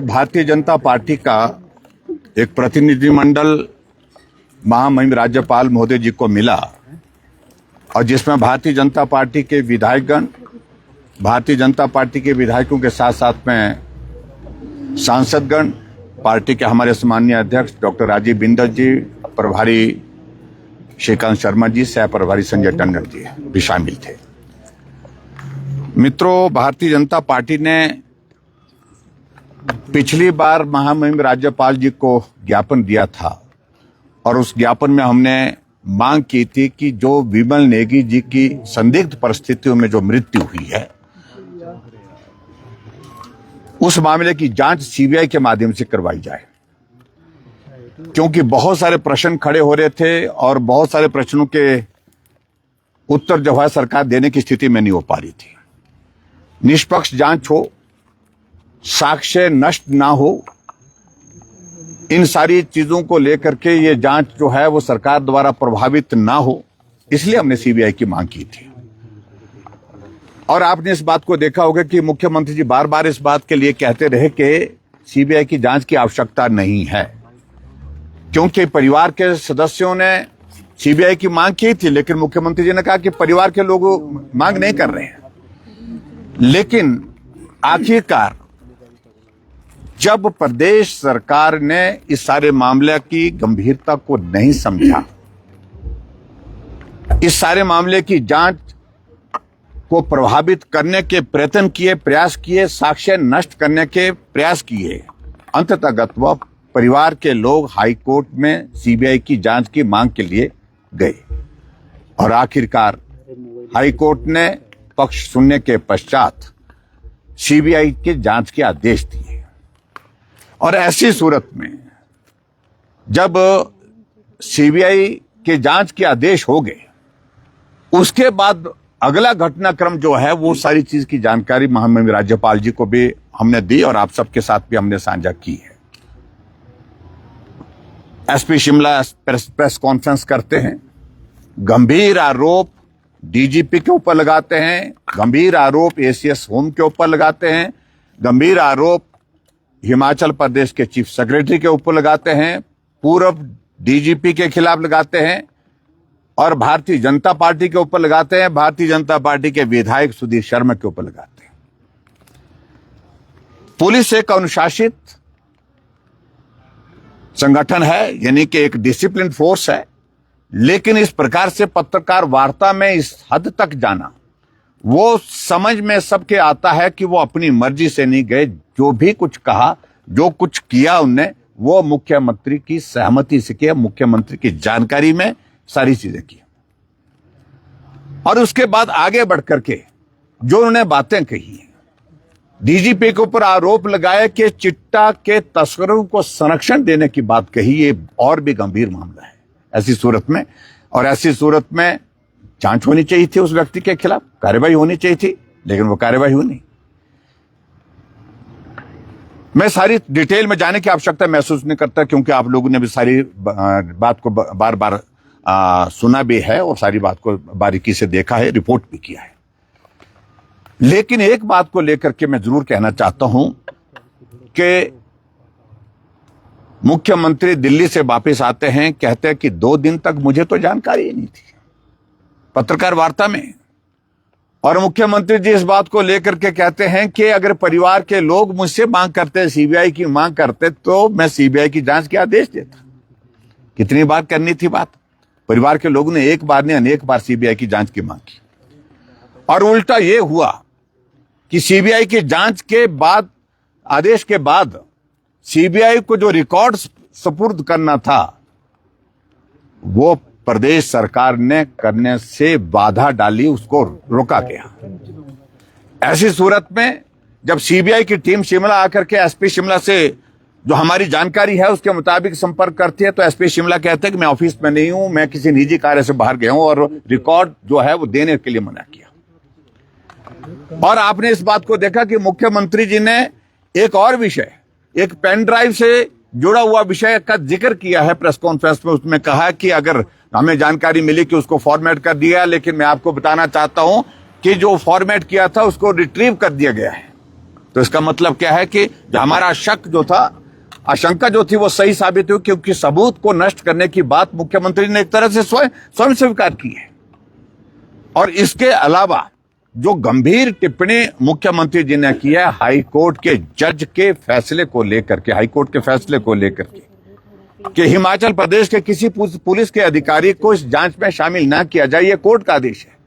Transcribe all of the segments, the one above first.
Bharatiya Janata party का एक प्रतिनिधिमंडल महामहिम राज्यपाल महोदय जी को मिला और जिसमें भारतीय जनता पार्टी के विधायकगण, भारतीय जनता पार्टी के विधायकों के साथ साथ में सांसदगण, पार्टी के हमारे सम्माननीय अध्यक्ष डॉक्टर राजीव बिंदल जी, प्रभारी श्रीकांत शर्मा जी, सह प्रभारी संजय टंडन जी भी शामिल थे। मित्रों, भारतीय जनता पार्टी ने पिछली बार महामहिम राज्यपाल जी को ज्ञापन दिया था और उस ज्ञापन में हमने मांग की थी कि जो विमल नेगी जी की संदिग्ध परिस्थितियों में जो मृत्यु हुई है उस मामले की जांच सीबीआई के माध्यम से करवाई जाए, क्योंकि बहुत सारे प्रश्न खड़े हो रहे थे और बहुत सारे प्रश्नों के उत्तर जो है सरकार देने की स्थिति में नहीं हो पा रही थी। निष्पक्ष जांच हो, साक्ष्य नष्ट ना हो, इन सारी चीजों को लेकर के ये जांच जो है वो सरकार द्वारा प्रभावित ना हो, इसलिए हमने सीबीआई की मांग की थी। और आपने इस बात को देखा होगा कि मुख्यमंत्री जी बार बार इस बात के लिए कहते रहे कि सीबीआई की जांच की आवश्यकता नहीं है, क्योंकि परिवार के सदस्यों ने सीबीआई की मांग की थी, लेकिन मुख्यमंत्री जी ने कहा कि परिवार के लोग मांग नहीं कर रहे हैं। लेकिन आखिरकार जब प्रदेश सरकार ने इस सारे मामले की गंभीरता को नहीं समझा, इस सारे मामले की जांच को प्रभावित करने के प्रयत्न किए, प्रयास किए, साक्ष्य नष्ट करने के प्रयास किए, अंततः वह परिवार के लोग हाई कोर्ट में सीबीआई की जांच की मांग के लिए गए और आखिरकार हाई कोर्ट ने पक्ष सुनने के पश्चात सीबीआई के जांच के आदेश दिए। और ऐसी सूरत में जब सीबीआई के जांच के आदेश हो गए, उसके बाद अगला घटनाक्रम जो है वो सारी चीज की जानकारी महामहिम राज्यपाल जी को भी हमने दी और आप सबके साथ भी हमने साझा की है। एसपी शिमला प्रेस कॉन्फ्रेंस करते हैं, गंभीर आरोप डीजीपी के ऊपर लगाते हैं, गंभीर आरोप एसीएस होम के ऊपर लगाते हैं, गंभीर आरोप हिमाचल प्रदेश के चीफ सेक्रेटरी के ऊपर लगाते हैं, पूर्व डीजीपी के खिलाफ लगाते हैं और भारतीय जनता पार्टी के ऊपर लगाते हैं, भारतीय जनता पार्टी के विधायक सुधीर शर्मा के ऊपर लगाते हैं। पुलिस एक अनुशासित संगठन है, यानी कि एक डिसिप्लिन फोर्स है, लेकिन इस प्रकार से पत्रकार वार्ता में इस हद तक जाना, वो समझ में सबके आता है कि वो अपनी मर्जी से नहीं गए। जो भी कुछ कहा, जो कुछ किया उनने, वो मुख्यमंत्री की सहमति से किया, मुख्यमंत्री की जानकारी में सारी चीजें की। और उसके बाद आगे बढ़कर के जो उन्होंने बातें कही, डीजीपी के ऊपर आरोप लगाया कि चिट्टा के तस्करों को संरक्षण देने की बात कही, ये और भी गंभीर मामला है। ऐसी सूरत में जांच होनी चाहिए थी, उस व्यक्ति के खिलाफ कार्रवाई होनी चाहिए थी, लेकिन वो कार्रवाई हुई नहीं। मैं सारी डिटेल में जाने की आवश्यकता महसूस नहीं करता, क्योंकि आप लोगों ने भी सारी बात को बार बार सुना भी है और सारी बात को बारीकी से देखा है, रिपोर्ट भी किया है। लेकिन एक बात को लेकर के मैं जरूर कहना चाहता हूं कि मुख्यमंत्री दिल्ली से वापस आते हैं, कहते हैं कि 2 दिन तक मुझे तो जानकारी ही नहीं थी पत्रकार वार्ता में। और मुख्यमंत्री जी इस बात को लेकर के कहते हैं कि अगर परिवार के लोग मुझसे मांग करते, सीबीआई की मांग करते, तो मैं सीबीआई की जांच के आदेश देता। कितनी बार करनी थी बात? परिवार के लोगों ने एक बार नहीं अनेक बार सीबीआई की जांच की मांग की। और उल्टा यह हुआ कि सीबीआई की जांच के बाद, आदेश के बाद, सीबीआई को जो रिकॉर्ड सुपुर्द करना था वो प्रदेश सरकार ने करने से बाधा डाली, उसको रोका गया। ऐसी सूरत में जब सीबीआई की टीम शिमला आकर के एसपी शिमला से जो हमारी जानकारी है उसके मुताबिक संपर्क करती है, तो एसपी शिमला कहते हैं कि मैं ऑफिस में नहीं हूं, मैं किसी निजी कार्य से बाहर गया हूं, और रिकॉर्ड जो है वो देने के लिए मना किया। और आपने इस बात को देखा कि मुख्यमंत्री जी ने एक और विषय, एक पेन ड्राइव से जुड़ा हुआ विषय का जिक्र किया है प्रेस कॉन्फ्रेंस में। उसमें कहा कि अगर हमें जानकारी मिली कि उसको फॉर्मेट कर दिया, लेकिन मैं आपको बताना चाहता हूं कि जो फॉर्मेट किया था उसको रिट्रीव कर दिया गया है। तो इसका मतलब क्या है कि जो हमारा शक जो था, आशंका जो थी, वो सही साबित हुई, क्योंकि सबूत को नष्ट करने की बात मुख्यमंत्री ने एक तरह से स्वयं स्वीकार की है। और इसके अलावा जो गंभीर टिप्पणी मुख्यमंत्री जी ने की है हाई कोर्ट के जज के फैसले को लेकर के, हाई कोर्ट के फैसले को लेकर के, कि हिमाचल प्रदेश के किसी पुलिस के अधिकारी को इस जांच में शामिल ना किया जाए, ये कोर्ट का आदेश है।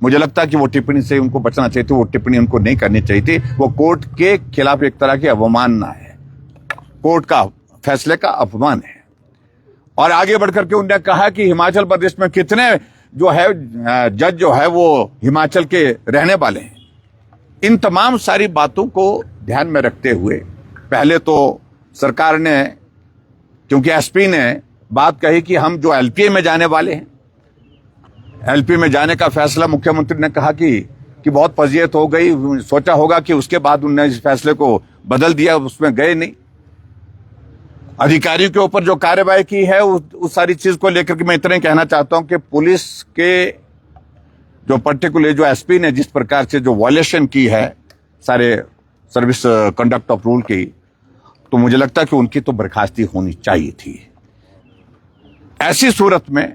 मुझे लगता है कि वो टिप्पणी से उनको बचना चाहिए थी, वो टिप्पणी उनको नहीं करनी चाहिए थी। वो कोर्ट के खिलाफ एक तरह की अवमानना है, कोर्ट का फैसले का अपमान है। और आगे बढ़कर के उन्होंने कहा कि हिमाचल प्रदेश में कितने जो है जज जो है वो हिमाचल के रहने वाले हैं। इन तमाम सारी बातों को ध्यान में रखते हुए पहले तो सरकार ने, क्योंकि एसपी ने बात कही कि हम जो एलपीए में जाने वाले हैं, एलपी में जाने का फैसला मुख्यमंत्री ने कहा कि बहुत फजीयत हो गई, सोचा होगा कि उसके बाद उन्होंने इस फैसले को बदल दिया, उसमें गए नहीं। अधिकारियों के ऊपर जो कार्रवाई की है उस सारी चीज को लेकर के मैं इतना ही कहना चाहता हूं कि पुलिस के जो पर्टिकुलर जो एसपी ने जिस प्रकार से जो वायलेशन की है सारे सर्विस कंडक्ट ऑफ रूल की, तो मुझे लगता है कि उनकी तो बर्खास्ती होनी चाहिए थी। ऐसी सूरत में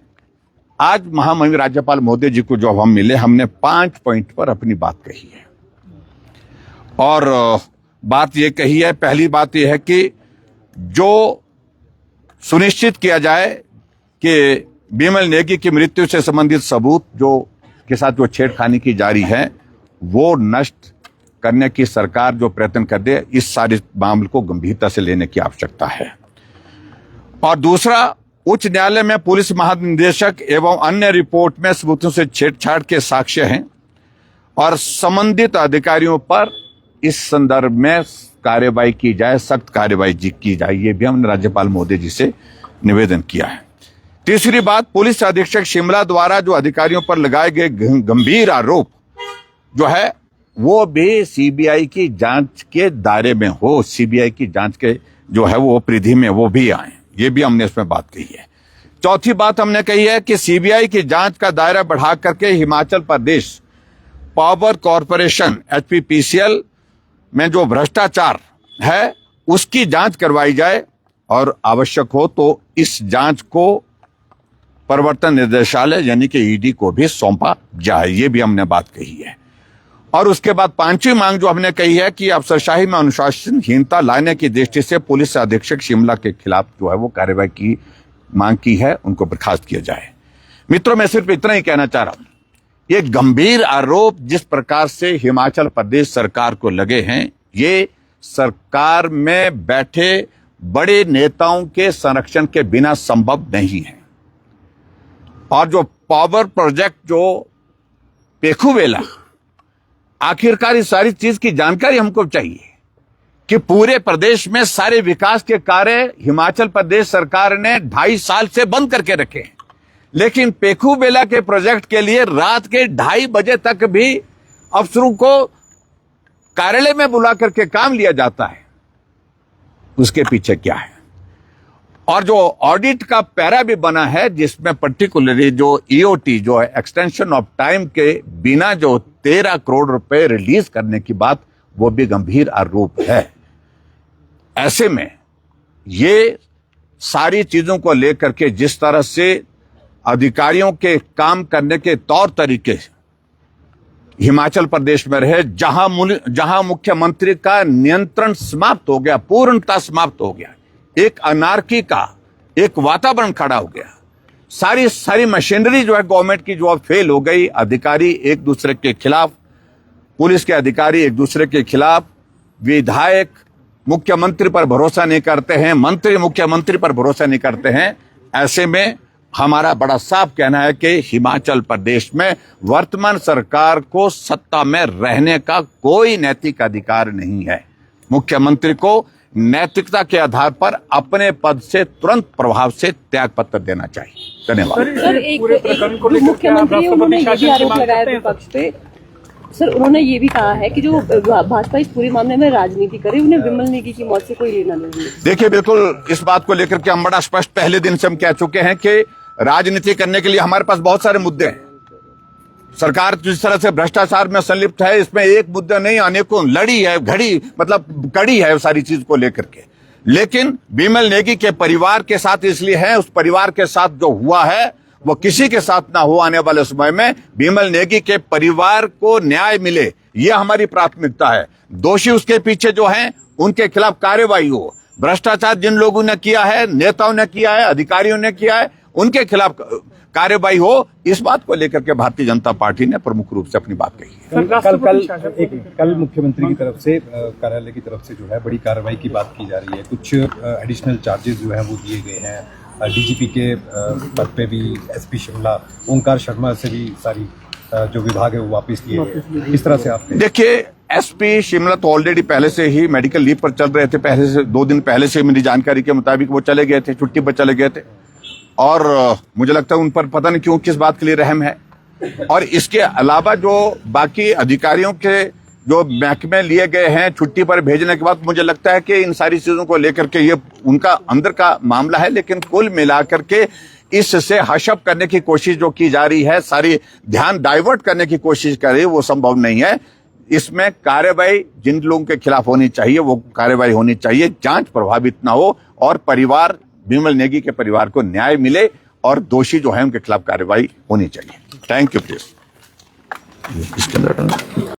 आज महामहिम राज्यपाल महोदय जी को जब हम मिले, हमने 5 पॉइंट पर अपनी बात कही है। और बात यह कही है, पहली बात यह है कि जो सुनिश्चित किया जाए कि बिमल नेगी की मृत्यु से संबंधित सबूत जो के साथ जो छेड़खानी की जारी है वो नष्ट करने की सरकार जो प्रयत्न कर दे, इस सारे मामले को गंभीरता से लेने की आवश्यकता है। और दूसरा, उच्च न्यायालय में पुलिस महानिदेशक एवं अन्य रिपोर्ट में सबूतों से छेड़छाड़ के साक्ष्य हैं और संबंधित अधिकारियों पर इस संदर्भ में कार्रवाई की जाए, सख्त कार्रवाई की जाए, ये भी हमने राज्यपाल महोदय जी से निवेदन किया है। तीसरी बात, पुलिस अधीक्षक शिमला द्वारा जो अधिकारियों पर लगाए गए गंभीर आरोप जो है वो भी सीबीआई की जांच के दायरे में हो, सीबीआई की जांच के जो है वो परिधि में वो भी आए, ये भी हमने इसमें बात कही है। चौथी बात हमने कही है कि सीबीआई की जांच का दायरा बढ़ा करके हिमाचल प्रदेश पावर कॉरपोरेशन एचपीपीसीएल में जो भ्रष्टाचार है उसकी जांच करवाई जाए और आवश्यक हो तो इस जांच को प्रवर्तन निदेशालय यानी कि ईडी को भी सौंपा जाए, ये भी हमने बात कही है। और उसके बाद पांचवी मांग जो हमने कही है कि अफसरशाही में अनुशासनहीनता लाने की दृष्टि से पुलिस अधीक्षक शिमला के खिलाफ जो है वो कार्रवाई की मांग की है, उनको बर्खास्त किया जाए। मित्रों, मैं सिर्फ इतना ही कहना चाह रहा हूं, ये गंभीर आरोप जिस प्रकार से हिमाचल प्रदेश सरकार को लगे हैं, ये सरकार में बैठे बड़े नेताओं के संरक्षण के बिना संभव नहीं है। और जो पावर प्रोजेक्ट जो पेखुवेला, आखिरकार इस सारी चीज की जानकारी हमको चाहिए कि पूरे प्रदेश में सारे विकास के कार्य हिमाचल प्रदेश सरकार ने 2.5 साल से बंद करके रखे हैं, लेकिन पेखुवेला के प्रोजेक्ट के लिए रात के 2:30 बजे तक भी अफसरों को कार्यालय में बुला करके काम लिया जाता है। उसके पीछे क्या है? और जो ऑडिट का पैरा भी बना है जिसमें पर्टिकुलरली जो ईओटी जो है एक्सटेंशन ऑफ टाइम के बिना जो 13 करोड़ रुपए रिलीज करने की बात, वो भी गंभीर आरोप है। ऐसे में ये सारी चीजों को लेकर के जिस तरह से अधिकारियों के काम करने के तौर तरीके हिमाचल प्रदेश में रहे, जहां मुख्यमंत्री का नियंत्रण समाप्त हो गया, पूर्णतः समाप्त हो गया, एक अनार्की का एक वातावरण खड़ा हो गया, सारी मशीनरी जो है गवर्नमेंट की जो फेल हो गई, अधिकारी एक दूसरे के खिलाफ, पुलिस के अधिकारी एक दूसरे के खिलाफ, विधायक मुख्यमंत्री पर भरोसा नहीं करते हैं, मंत्री मुख्यमंत्री पर भरोसा नहीं करते हैं। ऐसे में हमारा बड़ा साफ कहना है कि हिमाचल प्रदेश में वर्तमान सरकार को सत्ता में रहने का कोई नैतिक अधिकार नहीं है। मुख्यमंत्री को नैतिकता के आधार पर अपने पद से तुरंत प्रभाव से त्याग पत्र देना चाहिए। धन्यवाद। सर, मुख्यमंत्री उन्होंने ये भी आरोप लगाया विपक्ष पे, सर उन्होंने ये भी कहा है कि जो भाजपा इस पूरे मामले में राजनीति करे, उन्हें विमल नेगी की मौत से कोई लेना नहीं है। देखिए, बिल्कुल इस बात को लेकर के हम बड़ा स्पष्ट पहले दिन से हम कह चुके हैं कि राजनीति करने के लिए हमारे पास बहुत सारे मुद्दे हैं। सरकार जिस तरह से भ्रष्टाचार में संलिप्त है, इसमें एक मुद्दा नहीं, अनेकों लड़ी है, घड़ी मतलब कड़ी है सारी चीज को लेकर के। लेकिन बिमल नेगी के परिवार के साथ इसलिए है, उस परिवार के साथ जो हुआ है वो किसी के साथ ना हो आने वाले समय में। बिमल नेगी के परिवार को न्याय मिले, ये हमारी प्राथमिकता है। दोषी उसके पीछे जो हैं उनके खिलाफ कार्रवाई हो। भ्रष्टाचार जिन लोगों ने किया है, नेताओं ने किया है, अधिकारियों ने किया है, उनके खिलाफ कार्रवाई हो। इस बात को लेकर के भारतीय जनता पार्टी ने प्रमुख रूप से अपनी बात कही है। कल मुख्यमंत्री की तरफ से कार्यालय की तरफ से जो है बड़ी कार्रवाई की बात की जा रही है। कुछ एडिशनल चार्जेस जो है वो दिए गए हैं। डीजीपी के पद पे भी एसपी शिमला ओंकार शर्मा से भी सारी जो विभाग है वो वापस लिए गए। इस तरह से आप देखिए, एसपी शिमला तो ऑलरेडी पहले से ही मेडिकल लीव पर चल रहे थे। पहले से 2 दिन पहले से मेरी जानकारी के मुताबिक वो चले गए थे, छुट्टी पर चले गए थे। और मुझे लगता है उन पर पता नहीं क्यों, किस बात के लिए रहम है। और इसके अलावा जो बाकी अधिकारियों के जो महकमे लिए गए हैं छुट्टी पर भेजने के बाद, मुझे लगता है कि इन सारी चीजों को लेकर के ये उनका अंदर का मामला है। लेकिन कुल मिलाकर के इससे हशप करने की कोशिश जो की जा रही है, सारी ध्यान डाइवर्ट करने की कोशिश कर रही है, वो संभव नहीं है। इसमें कार्रवाई जिन लोगों के खिलाफ होनी चाहिए वो कार्रवाई होनी चाहिए, जांच प्रभावित ना हो और परिवार बिमल नेगी के परिवार को न्याय मिले और दोषी जो है उनके खिलाफ कार्रवाई होनी चाहिए। Thank you please.